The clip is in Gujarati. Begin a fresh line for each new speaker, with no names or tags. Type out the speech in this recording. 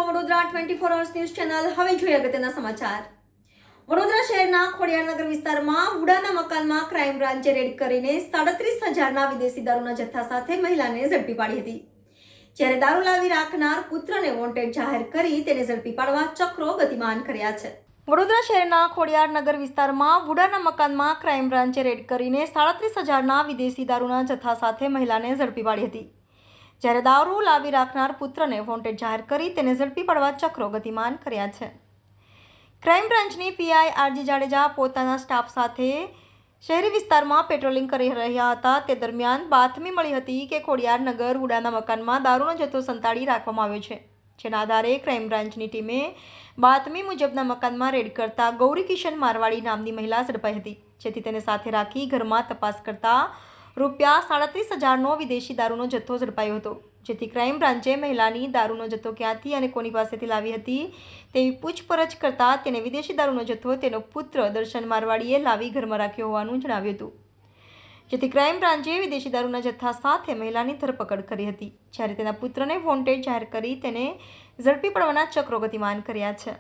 છો વડોદરા 24 અવર્સ ન્યૂઝ ચેનલ। હવે જોઈએ અગત્યના સમાચાર। વડોદરા શહેરના ખોડિયારનગર વિસ્તારમાં વુડાના મકાનમાં ક્રાઇમ બ્રાન્ચે રેડ કરીને 37,000ના વિદેશી દારૂના જથ્થા સાથે મહિલાને ઝડપી પાડી હતી, જ્યારે દારૂ લાવી રાખનાર પુત્રને વોન્ટેડ જાહેર કરી તેને ઝડપી પાડવા ચક્રો ગતિમાન કર્યા છે। વડોદરા શહેરના ખોડિયારનગર વિસ્તારમાં વુડાના મકાનમાં ક્રાઇમ બ્રાન્ચે રેડ કરીને 37,000ના વિદેશી દારૂના જથ્થા સાથે મહિલાને ઝડપી પાડી હતી, જ્યારે દારૂ લાવી રાખનાર પુત્રને વોન્ટેડ જાહેર કરી તેને ઝડપી પાડવા ચક્રો ગતિમાન કર્યા છે। ક્રાઇમ બ્રાન્ચની પીઆઈ આરજી જાડેજા પોતાના સ્ટાફ સાથે શહેરી વિસ્તારમાં પેટ્રોલિંગ કરી રહ્યા હતા તે દરમિયાન બાતમી મળી હતી કે ખોડિયારનગર વુડાના મકાનમાં દારૂનો જથ્થો સંતાડી રાખવામાં આવ્યો છે, જેના આધારે ક્રાઇમ બ્રાન્ચની ટીમે બાતમી મુજબના મકાનમાં રેડ કરતા ગૌરી કિશન મારવાડી નામની મહિલા ઝડપાઈ હતી, જેથી તેને સાથે રાખી ઘરમાં તપાસ કરતા રૂપિયા 37,000નો વિદેશી દારૂનો જથ્થો ઝડપાયો હતો, જેથી ક્રાઇમ બ્રાન્ચે મહિલાની દારૂનો જથ્થો ક્યાંથી અને કોની પાસેથી લાવી હતી તેવી પૂછપરછ કરતા તેને વિદેશી દારૂનો જથ્થો તેનો પુત્ર દર્શન મારવાડીએ લાવી ઘરમાં રાખ્યો હોવાનું જણાવ્યું હતું, જેથી ક્રાઇમ બ્રાન્ચે વિદેશી દારૂના જથ્થા સાથે મહિલાની ધરપકડ કરી હતી, જ્યારે તેના પુત્રને વોન્ટેડ જાહેર કરી તેને ઝડપી પાડવાના ચક્રો ગતિમાન કર્યા છે।